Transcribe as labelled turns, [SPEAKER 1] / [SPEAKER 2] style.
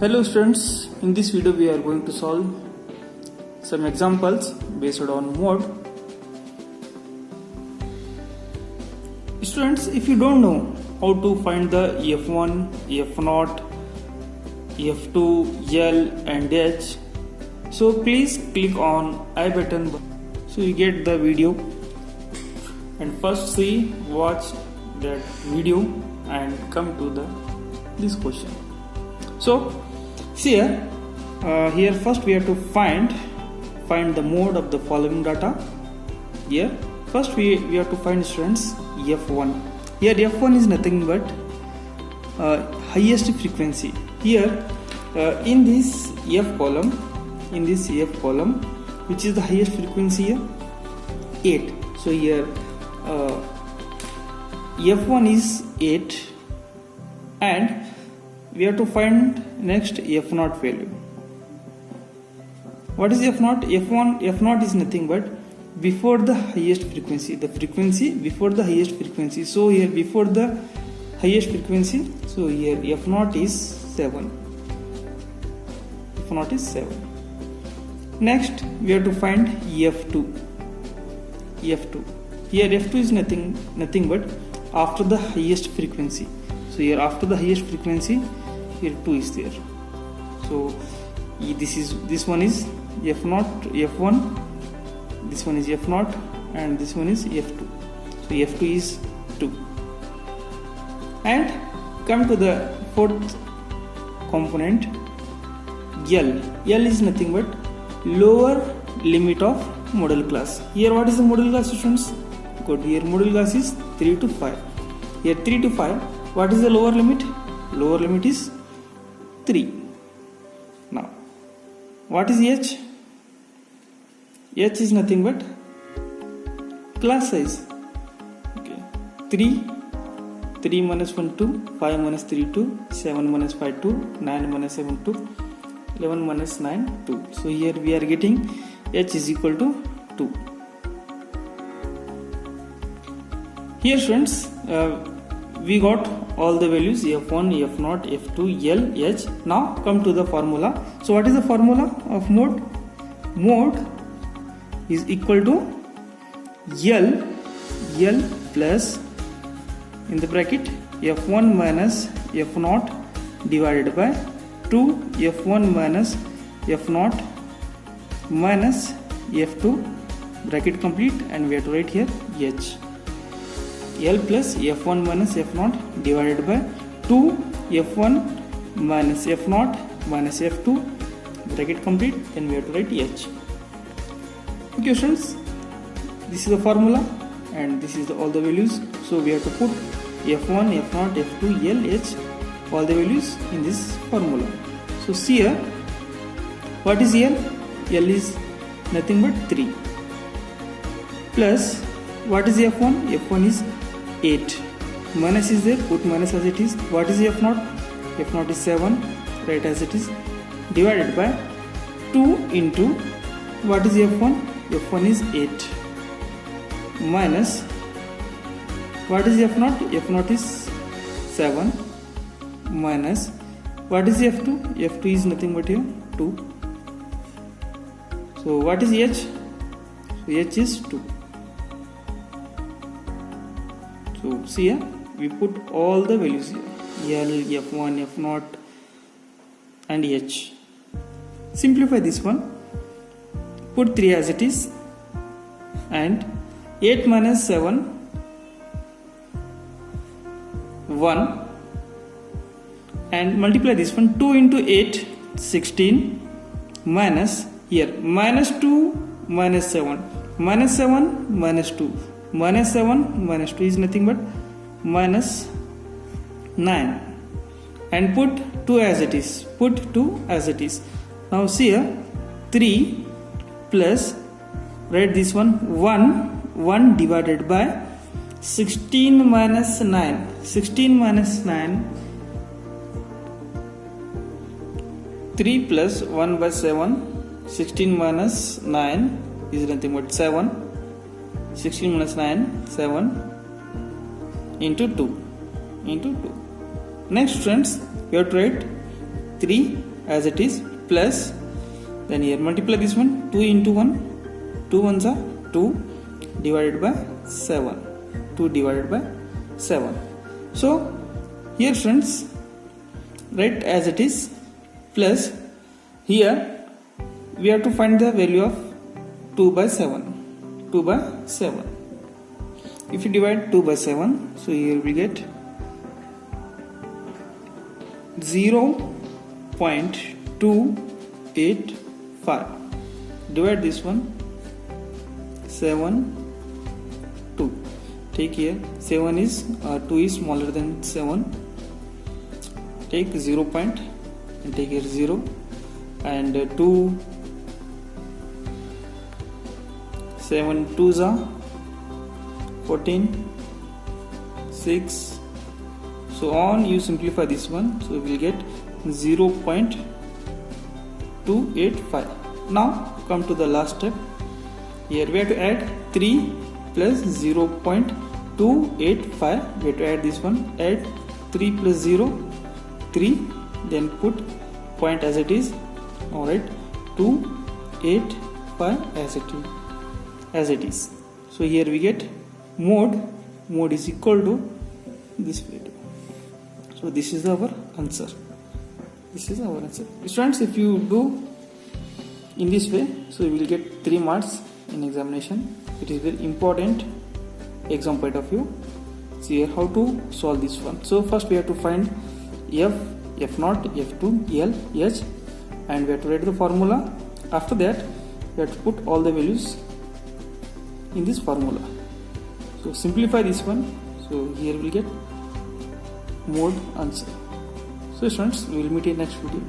[SPEAKER 1] Hello students, in this video we are going to solve some examples based on mode. Students, if you don't know how to find the F1, F0, F2, L and H, so please click on I button so you get the video, and first watch that video and come to this question. So see here first we have to find the mode of the following data. Here first we have to find, students, F1. Here F1 is nothing but highest frequency. Here in this F column, which is the highest frequency here, 8. So here F1 is 8, and we have to find next F0 value. What is F0? F0 is nothing but before the highest frequency, the frequency before the highest frequency. So here before the highest frequency, so here F0 is 7. F0 is 7. Next we have to find F2. Here F2 is nothing but after the highest frequency. So here after the highest frequency, here 2 is there. So this one is F0, F1, this one is F0, and this one is F2. So F2 is 2. And come to the fourth component, L. L is nothing but lower limit of model class. Here what is the model class, students? Good. Here model class is 3 to 5. Here 3 to 5. What is the lower limit? Lower limit is 3. Now what is H? H is nothing but class size. Okay. 3 minus 1 2, 5 minus 3 2, 7 minus 5 2, 9 minus 7 2, 11 minus 9 2. So here we are getting H is equal to 2. Here, students, we got all the values F1, F0, F2, L, H. Now come to the formula. So what is the formula of mode? Mode is equal to L plus, in the bracket, F1 minus F0 divided by 2 F1 minus F0 minus F2, bracket complete, and we have to write here H. L plus F1 minus F0 divided by 2 F1 minus F0 minus F2, bracket complete, then we have to write H. Okay, students, this is the formula and this is all the values. So we have to put F1, F0, F2, L, H, all the values in this formula. So see here, what is L? L is nothing but 3 plus, what is F1? F1 is 8. Minus is there, put minus as it is. What is F0? F0 is 7, write as it is, divided by 2 into, what is F1? F1 is 8 minus, what is F0? F0 is 7 minus, what is F2? F2 is nothing but here 2. So what is H? So H is 2. So see here, we put all the values here, L, F1, F0 and H. Simplify this one, put 3 as it is, and 8 minus 7, 1, and multiply this one, 2 into 8, 16, minus, here, minus 2, minus 7, minus 7, minus 2, minus 7, minus 2 is nothing but minus 9, and put 2 as it is, Now see here, 3 plus, write this one, 1 divided by 16 minus 9, 3 plus 1 by 7, 16 minus 9 is nothing but 7, 16 minus 9, 7 into 2. Next, friends, we have to write 3 as it is plus, then here multiply this one, 2 into 1, 2 ones are 2 divided by 7, 2 divided by 7. So here friends, write as it is plus, here we have to find the value of 2 by 7, 2 by 7. If you divide 2 by 7, so here we get 0.285. Divide this one, 7, 2. Take here 7 is 2 is smaller than 7. Take 0 point and take here 0 and 2, 7 2s are 14, 6, so on. You simplify this one, so we will get 0.285. Now come to the last step. Here we have to add 3 plus 0.285. We have to add this one. Add 3 plus 0, 3. Then put point as it is. Alright, 285 as it is. So here we get mode is equal to this value. So this is our answer. Students, if you do in this way, so you will get 3 marks in examination. It is very important exam point of view. See here how to solve this one. So first we have to find F, F0, F2, L, H, and we have to write the formula. After that we have to put all the values in this formula. So simplify this one. So here we will get mode answer. So students, we will meet in next video.